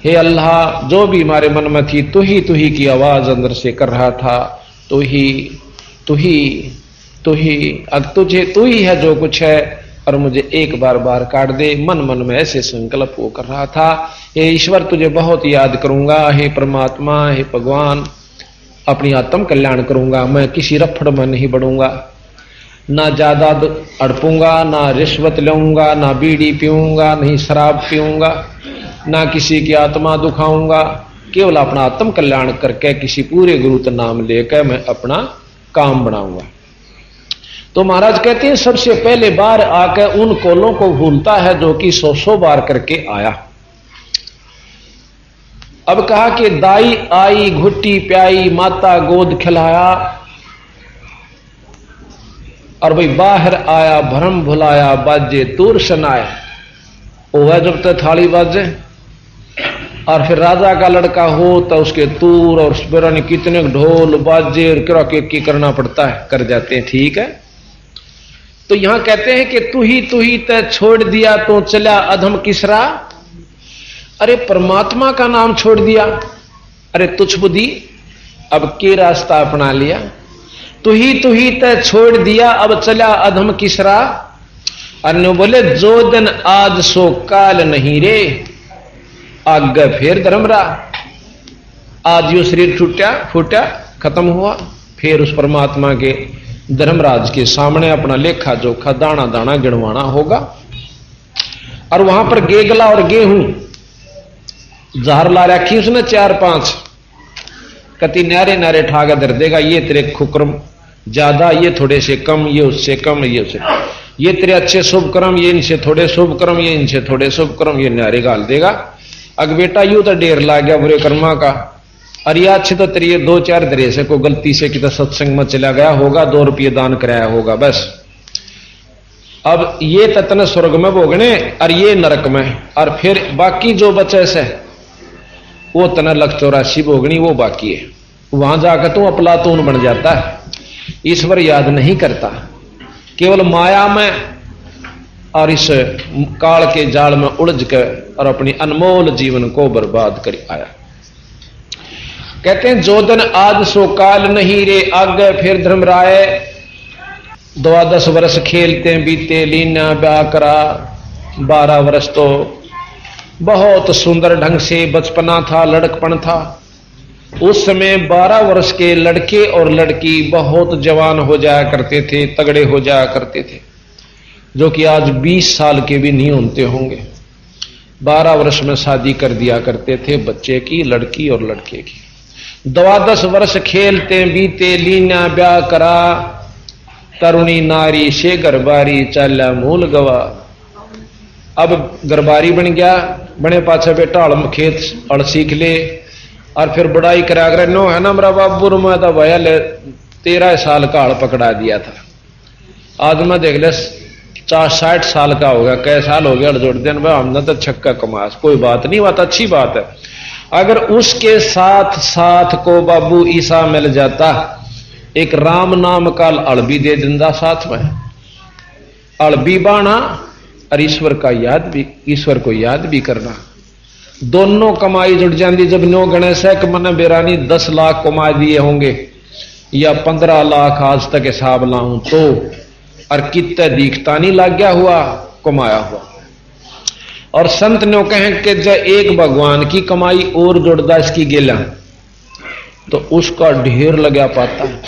हे अल्लाह, जो भी हमारे मन में थी तू ही की आवाज अंदर से कर रहा था। तू ही अब तुझे तू ही है जो कुछ है और मुझे एक बार काट दे। मन में ऐसे संकल्प वो कर रहा था। हे ईश्वर तुझे बहुत याद करूंगा। हे परमात्मा, हे भगवान, अपनी आत्म कल्याण करूंगा। मैं किसी रफड़ में नहीं बढ़ूंगा, ना ज्यादा अड़पूंगा, ना रिश्वत लूंगा, ना बीड़ी पीऊंगा, नहीं शराब पीऊंगा, ना किसी की आत्मा दुखाऊंगा। केवल अपना आत्म कल्याण करके किसी पूरे गुरु नाम लेकर मैं अपना काम बनाऊंगा। तो महाराज कहते हैं सबसे पहले बार आकर उन कोलों को भूलता है जो कि 100 बार करके आया। अब कहा कि दाई आई घुट्टी प्याई माता गोद खिलाया और भाई बाहर आया भरम भुलाया बाजे तूर सुनाए। वह जब तक थाली बाजे और फिर राजा का लड़का हो तो उसके तूर और उसने कितने ढोल बाजे और किरा की करना पड़ता है, कर जाते हैं। ठीक है, तो यहां कहते हैं कि तू ही तय छोड़ दिया तो चला अधम किसरा। अरे परमात्मा का नाम छोड़ दिया। अरे तुच्छ बुद्धि, अब के रास्ता अपना लिया। तू ही तय छोड़ दिया अब चला अधम किसरा। अरे बोले जो दिन आज सो काल नहीं रे, आगे फिर धर्म रहा। आज यो शरीर फूटा खत्म हुआ, फिर उस परमात्मा के धर्मराज के सामने अपना लेखा जोखा दाना दाना गिनवाना होगा। और वहां पर गेगला और गेहूं जार ला रखी उसने 4-5 कति नारे ठागा धर देगा। ये तेरे खुक्रम ज्यादा, ये थोड़े से कम, ये उससे कम, ये उससे, ये तेरे अच्छे शुभ कर्म, ये इनसे थोड़े शुभ कर्म, ये इनसे थोड़े शुभ कर्म, ये नारे गाल देगा। अग बेटा यूं तो ढेर ला गया बुरे कर्मा का। और ये अच्छे तो तेरी 2-4 दरे से को गलती से कितना सत्संग में चला गया होगा, 2 रुपये दान कराया होगा बस। अब ये ततन स्वर्ग में भोगने और ये नरक में, और फिर बाकी जो बचे से वो तना 184 भोगनी वो बाकी है। वहां जाकर तू अपलातून बन जाता है, ईश्वर याद नहीं करता, केवल माया में और इस काल के जाल में उलझ कर और अपनी अनमोल जीवन को बर्बाद कर आया। कहते हैं जो दिन आज सो काल नहीं रे आगे फिर धर्मराय, 12 वर्ष खेलते बीते लीना ब्याह करा, 12 वर्ष तो बहुत सुंदर ढंग से बचपना था, लड़कपन था। उस समय 12 वर्ष के लड़के और लड़की बहुत जवान हो जाया करते थे, तगड़े हो जाया करते थे, जो कि आज 20 साल के भी नहीं होते होंगे। 12 वर्ष में शादी कर दिया करते थे बच्चे की, लड़की और लड़के की। 12 वर्ष खेलते बीते लीना ब्याह करा, तरुणी नारी से गरबारी चाला मूल गवा। अब गरबारी बन गया, बने पाछे बेटा हल खेत हल सीख ले और फिर बुढ़ाई करा कर नो है ना मेरा बाबू मैं तो भैया 13 साल का हल पकड़ा दिया था, आज मैं देख ले 60 साल का हो गया, कै साल हो गया हल जोड़ देन भाई हमने तो छक्का कमास, कोई बात नहीं, बात अच्छी बात है। अगर उसके साथ साथ को बाबू ईसा मिल जाता, एक राम नाम का हल भी दे दिंदा साथ में, हल भी बाना और ईश्वर का याद भी, ईश्वर को याद भी करना, दोनों कमाई जुड़ जाती। जब नो गणेश है कि मैंने बेरानी 10 लाख कमा दिए होंगे या 15 लाख आज तक हिसाब लाऊं तो, और कितने दिखता नहीं लग गया हुआ कमाया हुआ। और संत ने कहें कि जब एक भगवान की कमाई और जोड़दा इसकी गेला तो उसका ढेर लगा पाता है,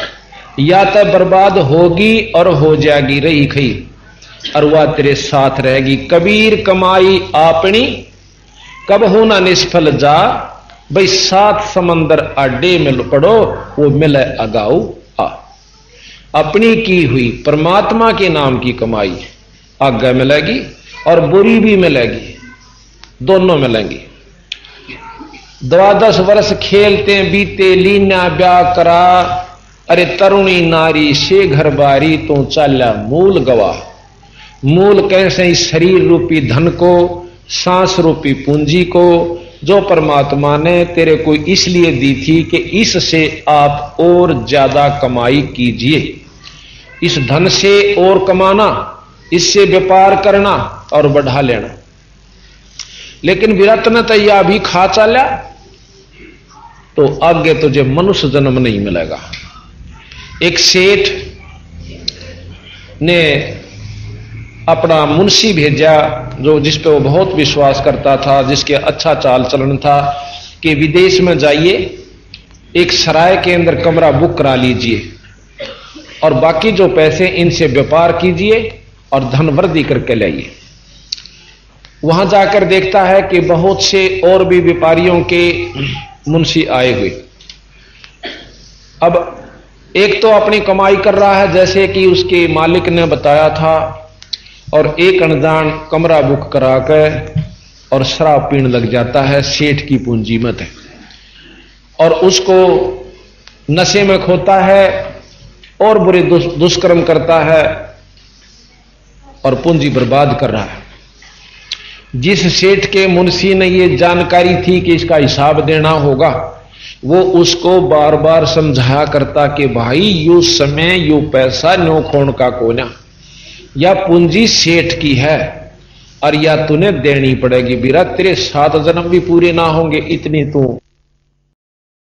या तो बर्बाद होगी और हो जाएगी रही खई, और वह तेरे साथ रहेगी। कबीर कमाई आपनी कब होना निष्फल जा, भाई 7 समंदर आडे मिल पड़ो वो मिले अगाऊ आ। अपनी की हुई परमात्मा के नाम की कमाई आगे मिलेगी और बुरी भी मिलेगी, दोनों मिलेंगी। 12 वर्ष खेलते बीते लीना ब्याह करा, अरे तरुणी नारी से घर बारी तो चाला मूल गवा। मूल कैसे इस शरीर रूपी धन को, सांस रूपी पूंजी को, जो परमात्मा ने तेरे को इसलिए दी थी कि इससे आप और ज्यादा कमाई कीजिए, इस धन से और कमाना, इससे व्यापार करना और बढ़ा लेना। लेकिन विरत ने तो यह भी खा चाला तो आगे तुझे मनुष्य जन्म नहीं मिलेगा। एक सेठ ने अपना मुंशी भेजा, जो जिस पे वो बहुत विश्वास करता था, जिसके अच्छा चाल चलन था, कि विदेश में जाइए, एक सराय के अंदर कमरा बुक करा लीजिए और बाकी जो पैसे इनसे व्यापार कीजिए और धन वृद्धि करके लाइए। वहां जाकर देखता है कि बहुत से और भी व्यापारियों के मुंशी आए हुए। अब एक तो अपनी कमाई कर रहा है जैसे कि उसके मालिक ने बताया था, और एक अनजान कमरा बुक करा कर और शराब पीने लग जाता है, सेठ की पूंजी मत है, और उसको नशे में खोता है और बुरे दुष्कर्म करता है और पूंजी बर्बाद कर रहा है। जिस सेठ के मुंशी ने ये जानकारी थी कि इसका हिसाब देना होगा, वो उसको बार बार समझाया करता कि भाई यू समय यू पैसा नो खोण का कोना, या पूंजी सेठ की है और या तूने देनी पड़ेगी। बीरा तेरे 7 जन्म भी पूरे ना होंगे इतनी तू